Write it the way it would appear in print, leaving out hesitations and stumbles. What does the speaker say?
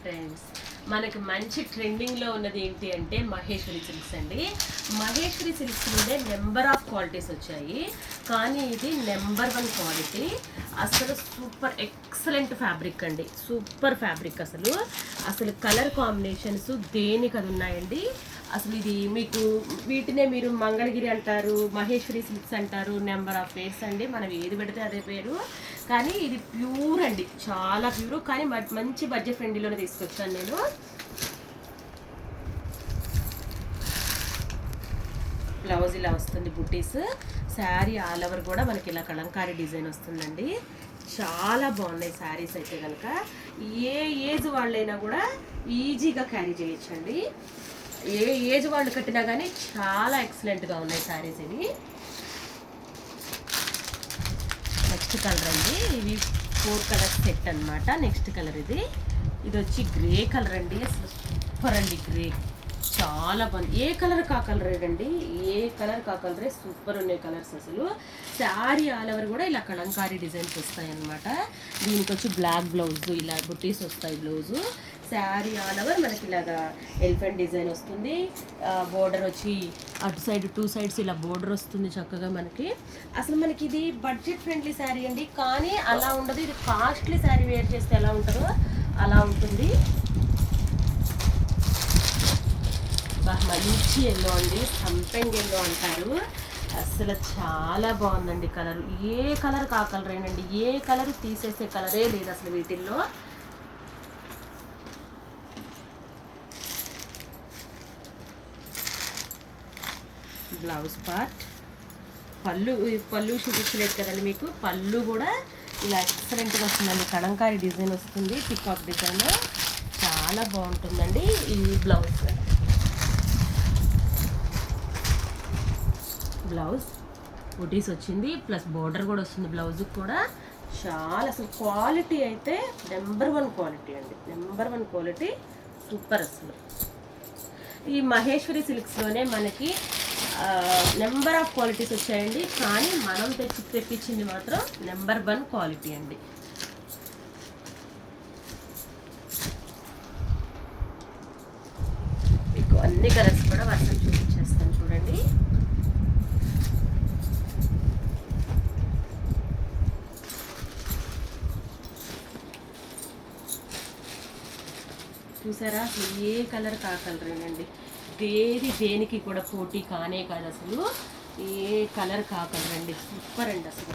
Friends, మనకి మంచి ట్రెండింగ్లో ఉన్నది ఏంటి అంటే మహేశ్వరి సిల్క్స్ అండి. మహేశ్వరి సిల్క్స్ నుండే నెంబర్ ఆఫ్ క్వాలిటీస్ వచ్చాయి, కానీ ఇది నెంబర్ 1 క్వాలిటీ. అసలు సూపర్ ఎక్సలెంట్ ఫ్యాబ్రిక్ అండి, సూపర్ ఫ్యాబ్రిక్. అసలు కలర్ కాంబినేషన్స్ దేనికి అది ఉన్నాయండి. అసలు ఇది మీకు వీటినే మీరు మంగళగిరి అంటారు, మహేశ్వరి సిల్క్స్ అంటారు, నెంబర్ ఆఫ్ పేర్స్ అండి. మనం ఏది పెడితే అదే పేరు, కానీ ఇది ప్యూర్ అండి, చాలా ప్యూర్. కానీ మంచి బడ్జెట్ ఫ్రెండ్లీలోనే తీసుకొచ్చాను నేను. బ్లౌజ్ ఇలా వస్తుంది బుటీస్, శారీ ఆల్ ఓవర్ కూడా మనకి ఇలా కలంకారీ డిజైన్ వస్తుందండి. చాలా బాగున్నాయి శారీస్ అయితే కనుక ఏ ఏజ్ వాళ్ళైనా కూడా ఈజీగా క్యారీ చేయొచ్చండి. ఏ ఏజ్ వాళ్ళు కట్టినా కానీ చాలా ఎక్సలెంట్గా ఉన్నాయి శారీస్ ఇవి. నెక్స్ట్ కలర్ అండి, ఇవి 4 కలర్స్ సెట్ అనమాట. నెక్స్ట్ కలర్ ఇది వచ్చి గ్రే కలర్ అండి. అసలు సూపర్ అండి, గ్రే చాలా బాగుంది. ఏ కలర్ కా కలరే అండి, ఏ కలర్ కా కలరే, సూపర్ ఉన్నాయి కలర్స్. అసలు శారీ ఆల్ ఓవర్ కూడా ఇలా కలంకారీ డిజైన్స్ వస్తాయి అన్నమాట. దీనికి వచ్చి బ్లాక్ బ్లౌజ్, ఇలా బుటీస్ వస్తాయి బ్లౌజు. శారీ ఆల్ ఓవర్ మనకి ఇలాగా ఎలిఫెంట్ డిజైన్ వస్తుంది. బోర్డర్ వచ్చి అటు సైడ్ 2 సైడ్స్ ఇలా బోర్డర్ వస్తుంది చక్కగా మనకి. అసలు మనకి ఇది బడ్జెట్ ఫ్రెండ్లీ శారీ అండి, కానీ అలా ఉండదు. ఇది కాస్ట్లీ శారీ వేర్ చేస్తే ఎలా ఉంటుందో అలా ఉంటుంది. మంచి ఎల్లో అండి, సంపెంగ్ ఎల్లో అంటారు. అసలు చాలా బాగుందండి కలర్. ఏ కలర్ కా కలరేనండి, ఏ కలర్ తీసేసే కలరే లేదు అసలు వీటిల్లో. బ్లౌజ్ పార్ట్, పళ్ళు చూపించలేదు కదండి మీకు. పళ్ళు కూడా ఇలా ఎక్సలెంట్గా వస్తుందండి, కలంకారీ డిజైన్ వస్తుంది, పికాక్ డిజైన్ చాలా బాగుంటుందండి. ఈ బ్లౌజ్ బుటీస్ వచ్చింది, ప్లస్ బోర్డర్ కూడా వస్తుంది బ్లౌజ్కి కూడా. చాలా అసలు క్వాలిటీ అయితే నెంబర్ 1 క్వాలిటీ అండి, నెంబర్ 1 క్వాలిటీ, సూపర్. అసలు ఈ మహేశ్వరి సిల్క్స్లోనే మనకి నెంబర్ ఆఫ్ క్వాలిటీస్ వచ్చాయండి, కానీ మనం తెప్పించింది మాత్రం నెంబర్ 1 క్వాలిటీ అండి. మీకు అన్ని కలర్స్ కూడా వర్షం చూపించేస్తాను చూడండి. చూసారా, అసలు ఏ కలర్ కా కలరేనండి, దేనికి కూడా పోటీ కానే కాదు. అసలు ఏ కలర్ కా కలర్ అండి, సూపర్ అండి అసలు.